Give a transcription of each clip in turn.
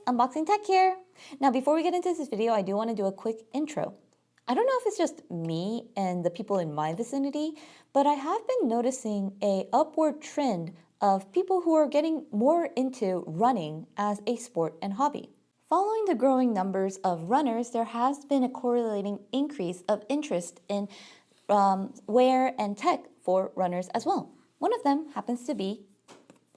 Unboxing Tech here. Now before we get into this video, I do want to do a quick intro. I don't know if it's just me and the people in my vicinity, but I have been noticing a upward trend of people who are getting more into running as a sport and hobby. Following the growing numbers of runners, there has been a correlating increase of interest in wear and tech for runners as well. One of them happens to be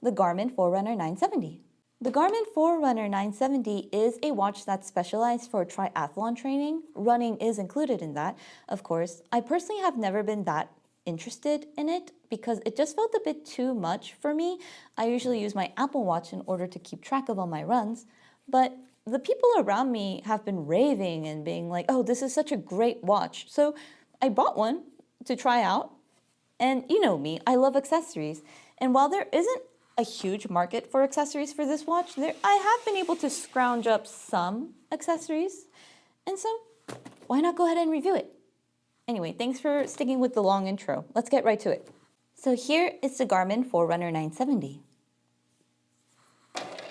the Garmin Forerunner 970. The Garmin Forerunner 970 is a watch that's specialized for triathlon training. Running is included in that, of course. I personally have never been that interested in it because it just felt a bit too much for me. I usually use my Apple Watch in order to keep track of all my runs, but the people around me have been raving and being like, oh, this is such a great watch. So I bought one to try out. And you know me, I love accessories. And while there isn't a huge market for accessories for this watch, I have been able to scrounge up some accessories. And so why not go ahead and review it? Anyway, thanks for sticking with the long intro. Let's get right to it. So here is the Garmin Forerunner 970.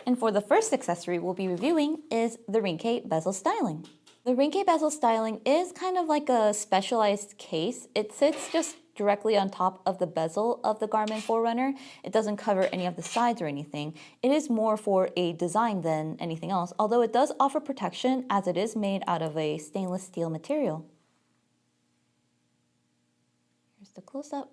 And for the first accessory we'll be reviewing is the Ring Case bezel styling. The Ring Case bezel styling is kind of like a specialized case. It sits just directly on top of the bezel of the Garmin Forerunner. It doesn't cover any of the sides or anything. It is more for a design than anything else, although it does offer protection as it is made out of a stainless steel material. Here's the close-up.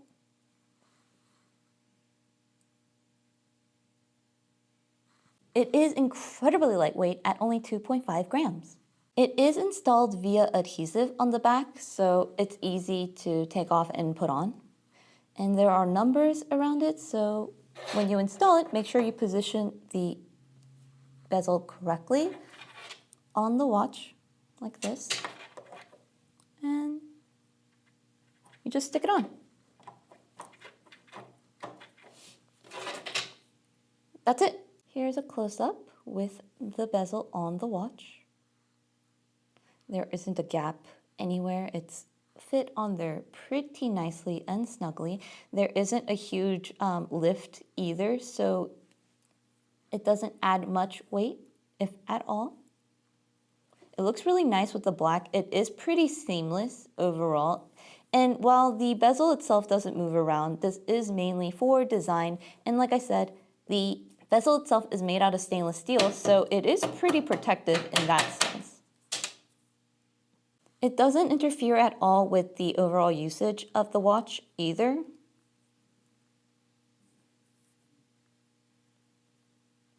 It is incredibly lightweight at only 2.5 grams. It is installed via adhesive on the back, so it's easy to take off and put on. And there are numbers around it, so when you install it, make sure you position the bezel correctly on the watch, like this. And you just stick it on. That's it. Here's a close-up with the bezel on the watch. There isn't a gap anywhere. It's fit on there pretty nicely and snugly. There isn't a huge lift either, so it doesn't add much weight, if at all. It looks really nice with the black. It is pretty seamless overall. And while the bezel itself doesn't move around, this is mainly for design. And like I said, the bezel itself is made out of stainless steel, so it is pretty protective in that sense. It doesn't interfere at all with the overall usage of the watch either.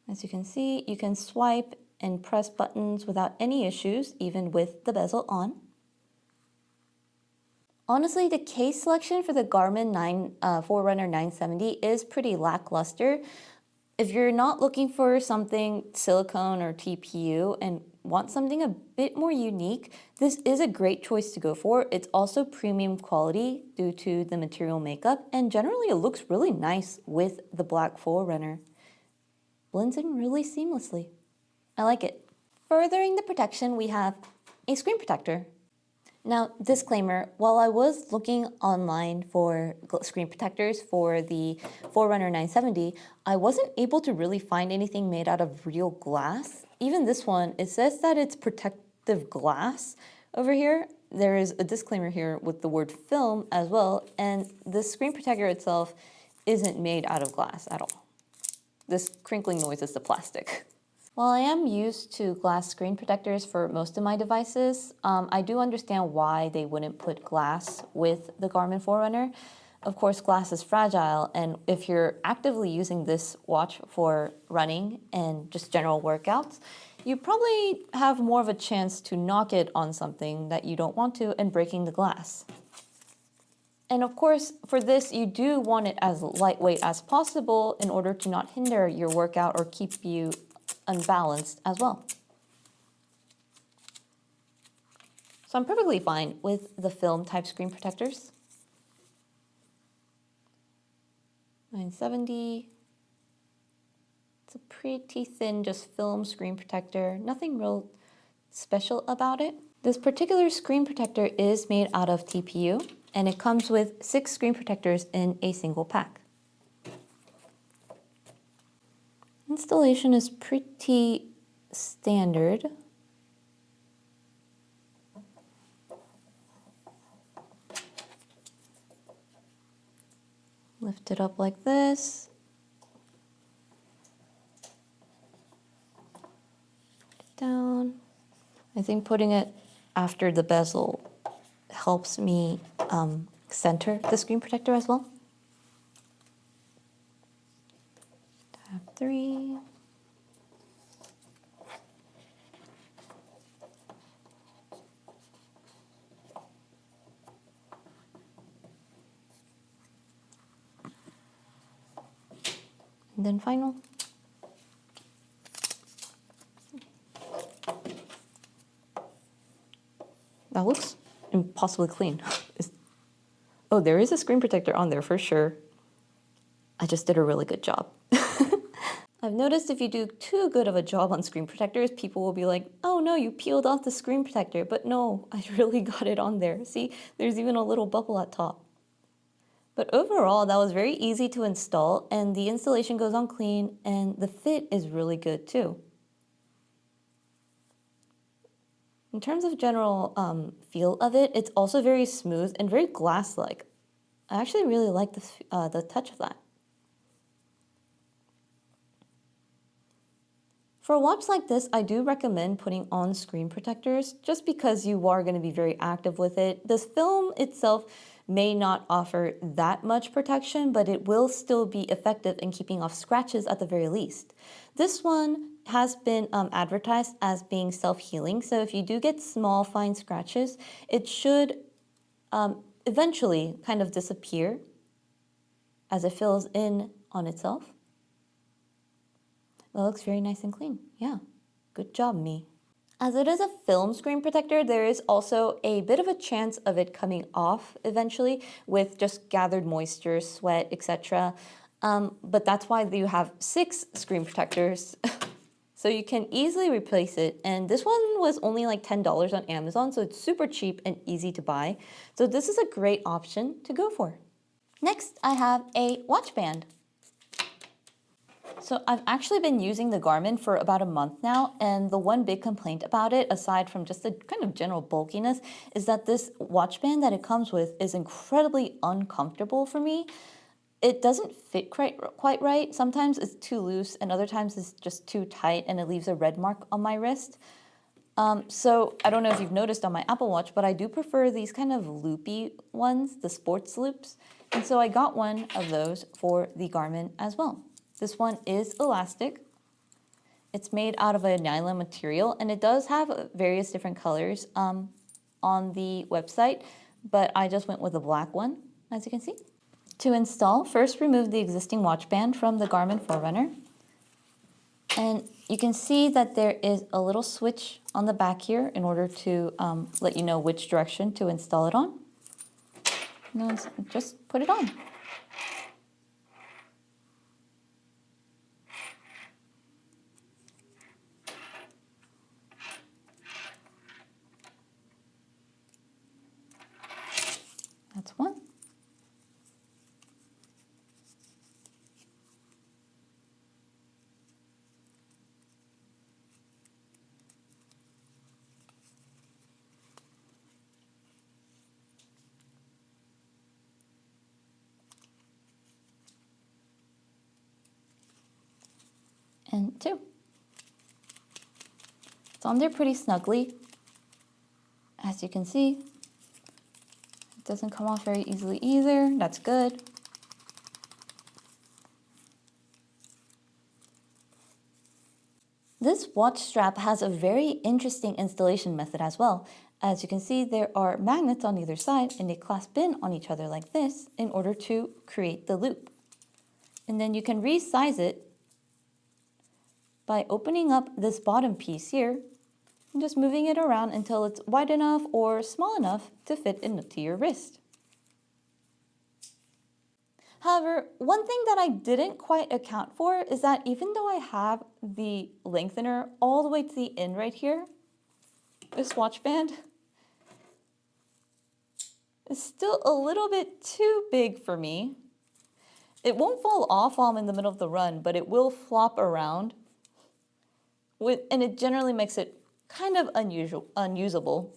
As you can see, you can swipe and press buttons without any issues, even with the bezel on. Honestly, the case selection for the Garmin Forerunner 970 is pretty lackluster. If you're not looking for something silicone or TPU and want something a bit more unique, this is a great choice to go for. It's also premium quality due to the material makeup, and generally it looks really nice with the black Forerunner. Blends in really seamlessly. I like it. Furthering the protection, we have a screen protector. Now, disclaimer, while I was looking online for screen protectors for the Forerunner 970, I wasn't able to really find anything made out of real glass. Even this one, it says that it's protective glass over here. There is a disclaimer here with the word film as well, and the screen protector itself isn't made out of glass at all. This crinkling noise is the plastic. While I am used to glass screen protectors for most of my devices, I do understand why they wouldn't put glass with the Garmin Forerunner. Of course, glass is fragile, and if you're actively using this watch for running and just general workouts, you probably have more of a chance to knock it on something that you don't want to and breaking the glass. And of course, for this, you do want it as lightweight as possible in order to not hinder your workout or keep you unbalanced as well. So I'm perfectly fine with the film type screen protectors. 970. It's a pretty thin, just film screen protector. Nothing real special about it. This particular screen protector is made out of TPU, and it comes with 6 screen protectors in a single pack. Installation is pretty standard. Lift it up like this. Down. I think putting it after the bezel helps me center the screen protector as well. Tab 3. And then final. That looks impossibly clean. Oh, there is a screen protector on there for sure. I just did a really good job. I've noticed if you do too good of a job on screen protectors, people will be like, oh no, you peeled off the screen protector. But no, I really got it on there. See, there's even a little bubble at top. But overall, that was very easy to install, and the installation goes on clean, and the fit is really good too. In terms of general feel of it, it's also very smooth and very glass-like. I actually really like the touch of that. For a watch like this, I do recommend putting on screen protectors just because you are going to be very active with it. This film itself may not offer that much protection, but it will still be effective in keeping off scratches at the very least. This one has been advertised as being self-healing, so if you do get small, fine scratches, it should eventually kind of disappear as it fills in on itself. That looks very nice and clean. Yeah, good job, me. As it is a film screen protector, there is also a bit of a chance of it coming off eventually with just gathered moisture, sweat, etc. But that's why you have 6 screen protectors. So you can easily replace it. And this one was only like $10 on Amazon, so it's super cheap and easy to buy. So this is a great option to go for. Next, I have a Watchband. So I've actually been using the Garmin for about a month now, and the one big complaint about it, aside from just the kind of general bulkiness, is that this watch band that it comes with is incredibly uncomfortable for me. It doesn't fit quite right. Sometimes it's too loose, and other times it's just too tight, and it leaves a red mark on my wrist. So I don't know if you've noticed on my Apple Watch, but I do prefer these kind of loopy ones, the sports loops. And so I got one of those for the Garmin as well. This one is elastic. It's made out of a nylon material, and it does have various different colors on the website, but I just went with the black one, as you can see. To install, first remove the existing watch band from the Garmin Forerunner. And you can see that there is a little switch on the back here in order to let you know which direction to install it on. And then just put it on. That's one. And 2. It's on there pretty snugly. As you can see, it doesn't come off very easily either. That's good. This watch strap has a very interesting installation method as well. As you can see, there are magnets on either side, and they clasp in on each other like this in order to create the loop. And then you can resize it by opening up this bottom piece here and just moving it around until it's wide enough or small enough to fit into your wrist. However, one thing that I didn't quite account for is that even though I have the lengthener all the way to the end right here, this watch band is still a little bit too big for me. It won't fall off while I'm in the middle of the run, but it will flop around and it generally makes it kind of unusable.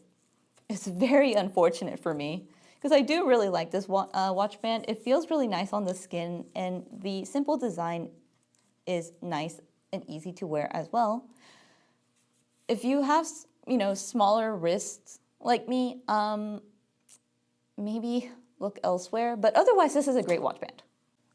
It's very unfortunate for me because I do really like this watch band. It feels really nice on the skin, and the simple design is nice and easy to wear as well. If you have, smaller wrists like me, maybe look elsewhere, but otherwise this is a great watch band.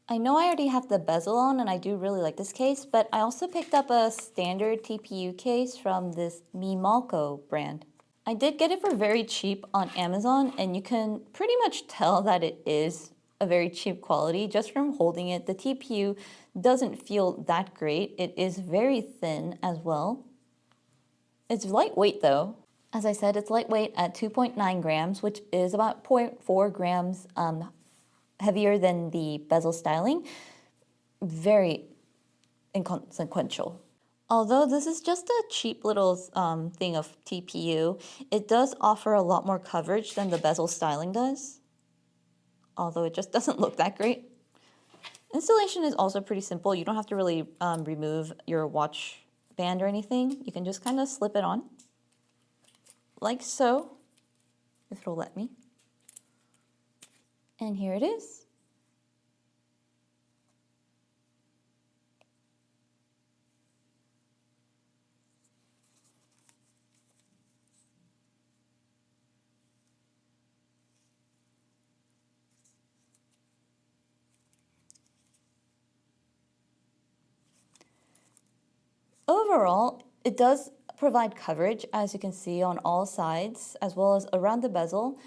I know I already have the bezel on and I do really like this case, but I also picked up a standard TPU case from this Mimalco brand. I did get it for very cheap on Amazon, and you can pretty much tell that it is a very cheap quality just from holding it. The TPU doesn't feel that great. It is very thin as well. It's lightweight though. As I said, it's lightweight at 2.9 grams, which is about 0.4 grams heavier than the bezel styling. Very inconsequential. Although this is just a cheap little thing of TPU, it does offer a lot more coverage than the bezel styling does. Although it just doesn't look that great. Installation is also pretty simple. You don't have to really remove your watch band or anything. You can just kind of slip it on, like so, if it'll let me. And here it is. Overall, it does provide coverage, as you can see, on all sides, as well as around the bezel.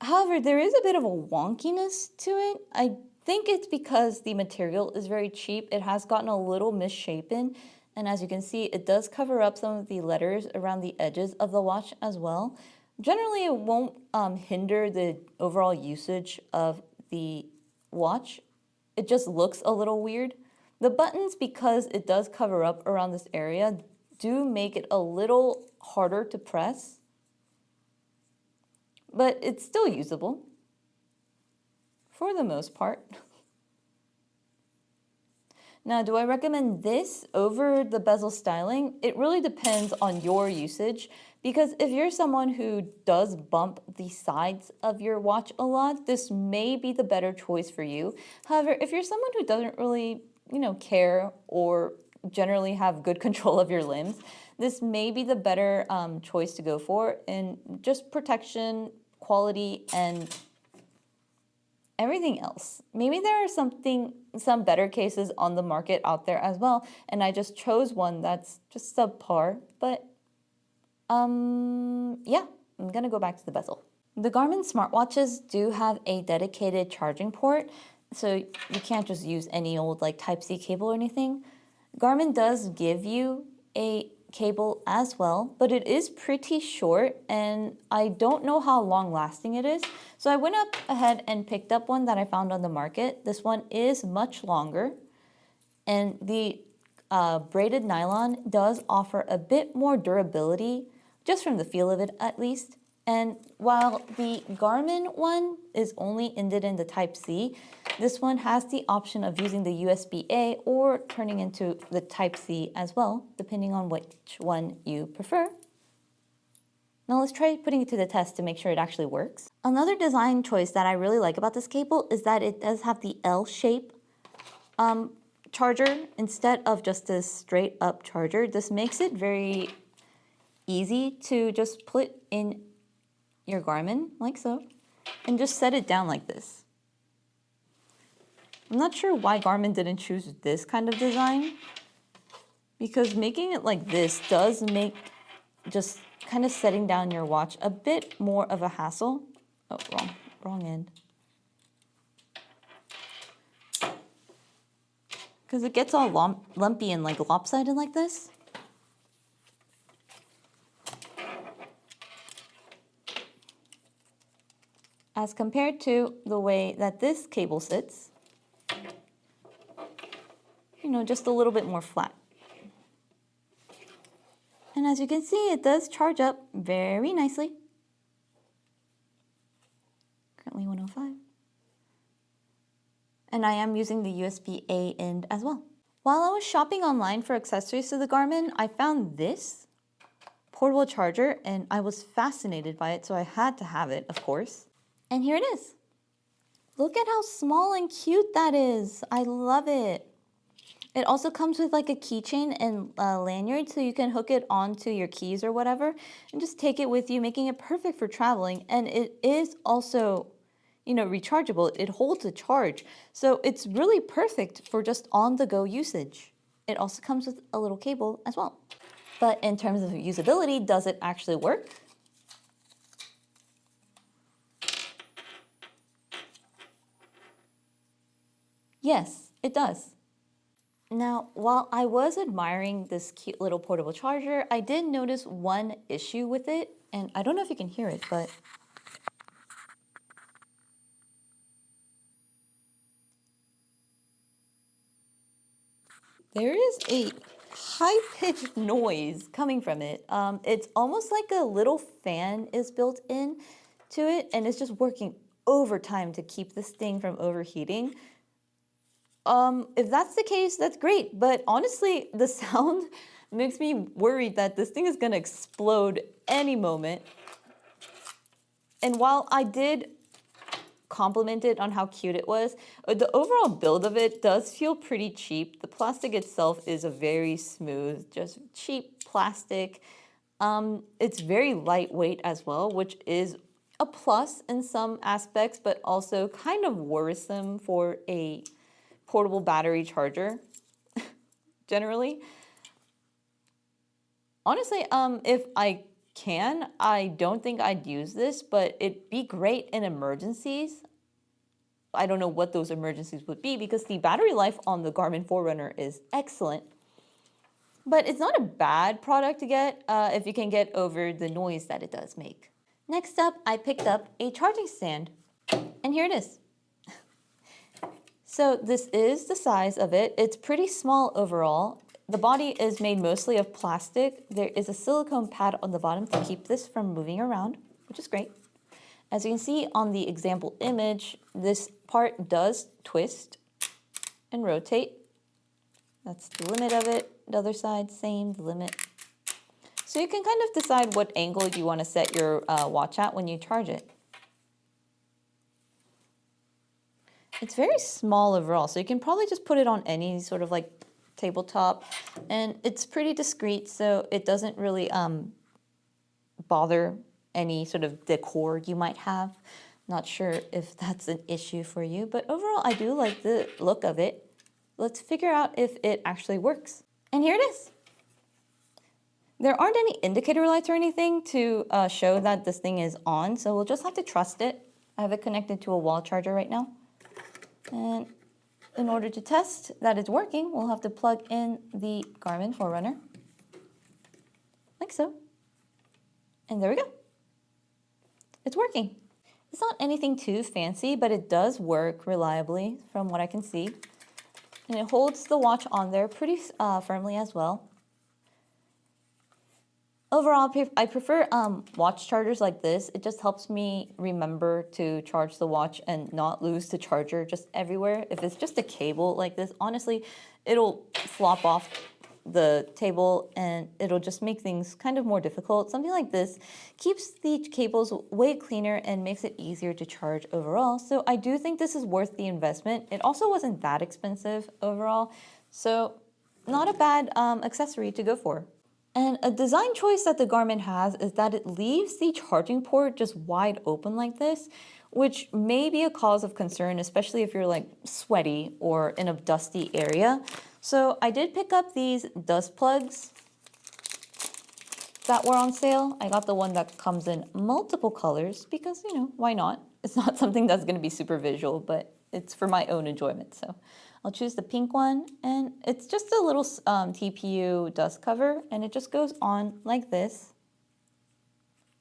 However, there is a bit of a wonkiness to it. I think it's because the material is very cheap. It has gotten a little misshapen, and as you can see, it does cover up some of the letters around the edges of the watch as well. Generally, it won't hinder the overall usage of the watch. It just looks a little weird. The buttons, because it does cover up around this area, do make it a little harder to press, but it's still usable for the most part. Now, do I recommend this over the bezel styling? It really depends on your usage, because if you're someone who does bump the sides of your watch a lot, this may be the better choice for you. However, if you're someone who doesn't really care or generally have good control of your limbs, this may be the better choice to go for in just protection, quality, and everything else. Maybe there are some better cases on the market out there as well, and I just chose one that's just subpar, but yeah, I'm gonna go back to the bezel. The Garmin smartwatches do have a dedicated charging port, so you can't just use any old Type-C cable or anything. Garmin does give you a cable as well, but it is pretty short, and I don't know how long lasting it is. So I went up ahead and picked up one that I found on the market. This one is much longer, and the braided nylon does offer a bit more durability, just from the feel of it at least. And while the Garmin one is only ended in the Type-C, this one has the option of using the USB-A or turning into the Type-C as well, depending on which one you prefer. Now let's try putting it to the test to make sure it actually works. Another design choice that I really like about this cable is that it does have the L-shape charger instead of just a straight up charger. This makes it very easy to just put in your Garmin, like so, and just set it down like this. I'm not sure why Garmin didn't choose this kind of design, because making it like this does make just kind of setting down your watch a bit more of a hassle. Oh, wrong end. Because it gets all lumpy and lopsided like this. As compared to the way that this cable sits, just a little bit more flat. And as you can see, it does charge up very nicely. Currently 105. And I am using the USB-A end as well. While I was shopping online for accessories to the Garmin, I found this portable charger and I was fascinated by it, so I had to have it, of course. And here it is. Look at how small and cute that is. I love it. It also comes with like a keychain and a lanyard, so you can hook it onto your keys or whatever and just take it with you, making it perfect for traveling. And it is also, rechargeable. It holds a charge. So it's really perfect for just on-the-go usage. It also comes with a little cable as well. But in terms of usability, does it actually work? Yes, it does. Now, while I was admiring this cute little portable charger, I did notice one issue with it, and I don't know if you can hear it, but there is a high-pitched noise coming from it. It's almost like a little fan is built in to it, and it's just working overtime to keep this thing from overheating. If that's the case, that's great. But honestly, the sound makes me worried that this thing is gonna explode any moment. And while I did compliment it on how cute it was, the overall build of it does feel pretty cheap. The plastic itself is a very smooth, just cheap plastic. It's very lightweight as well, which is a plus in some aspects, but also kind of worrisome for a portable battery charger, generally. Honestly, if I can, I don't think I'd use this, but it'd be great in emergencies. I don't know what those emergencies would be because the battery life on the Garmin Forerunner is excellent. But it's not a bad product to get if you can get over the noise that it does make. Next up, I picked up a charging stand, and here it is. So this is the size of it. It's pretty small overall. The body is made mostly of plastic. There is a silicone pad on the bottom to keep this from moving around, which is great. As you can see on the example image, this part does twist and rotate. That's the limit of it. The other side, same, the limit. So you can kind of decide what angle you want to set your watch at when you charge it. It's very small overall, so you can probably just put it on any sort of like tabletop, and it's pretty discreet, so it doesn't really bother any sort of decor you might have. Not sure if that's an issue for you, but overall I do like the look of it. Let's figure out if it actually works. And here it is. There aren't any indicator lights or anything to show that this thing is on, so we'll just have to trust it. I have it connected to a wall charger right now. And in order to test that it's working, we'll have to plug in the Garmin Forerunner, like so. And there we go. It's working. It's not anything too fancy, but it does work reliably from what I can see. And it holds the watch on there pretty firmly as well. Overall, I prefer watch chargers like this. It just helps me remember to charge the watch and not lose the charger just everywhere. If it's just a cable like this, honestly, it'll flop off the table and it'll just make things kind of more difficult. Something like this keeps the cables way cleaner and makes it easier to charge overall. So I do think this is worth the investment. It also wasn't that expensive overall, so not a bad accessory to go for. And a design choice that the Garmin has is that it leaves the charging port just wide open like this, which may be a cause of concern, especially if you're like sweaty or in a dusty area. So I did pick up these dust plugs that were on sale. I got the one that comes in multiple colors because, why not? It's not something that's going to be super visual, but it's for my own enjoyment. So I'll choose the pink one, and it's just a little TPU dust cover, and it just goes on like this,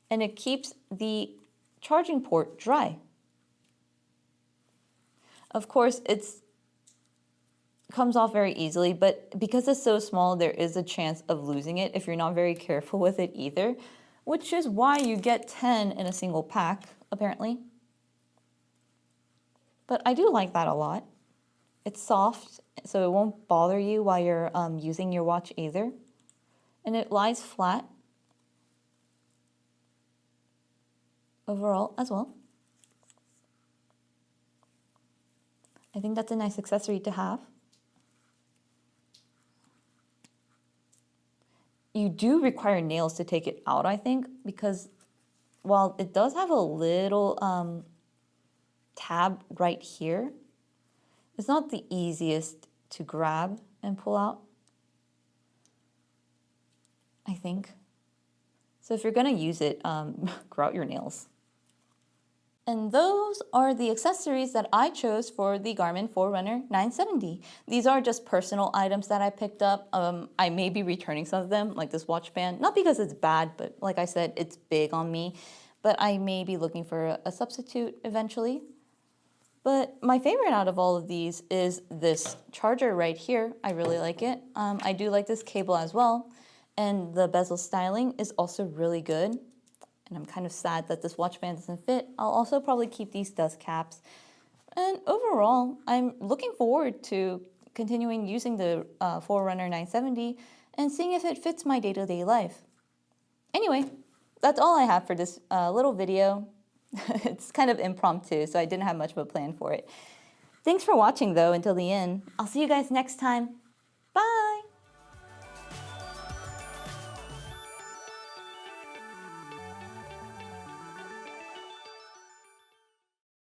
and it keeps the charging port dry. Of course, it comes off very easily, but because it's so small, there is a chance of losing it if you're not very careful with it either, which is why you get 10 in a single pack, apparently. But I do like that a lot. It's soft, so it won't bother you while you're using your watch either. And it lies flat overall as well. I think that's a nice accessory to have. You do require nails to take it out, I think, because while it does have a little tab right here, it's not the easiest to grab and pull out, I think. So if you're gonna use it, grow out your nails. And those are the accessories that I chose for the Garmin Forerunner 970. These are just personal items that I picked up. I may be returning some of them, like this watch band. Not because it's bad, but like I said, it's big on me. But I may be looking for a substitute eventually. But my favorite out of all of these is this charger right here. I really like it. I do like this cable as well. And the bezel styling is also really good. And I'm kind of sad that this watch band doesn't fit. I'll also probably keep these dust caps. And overall, I'm looking forward to continuing using the Forerunner 970 and seeing if it fits my day-to-day life. Anyway, that's all I have for this little video. It's kind of impromptu, so I didn't have much of a plan for it. Thanks for watching, though, until the end. I'll see you guys next time.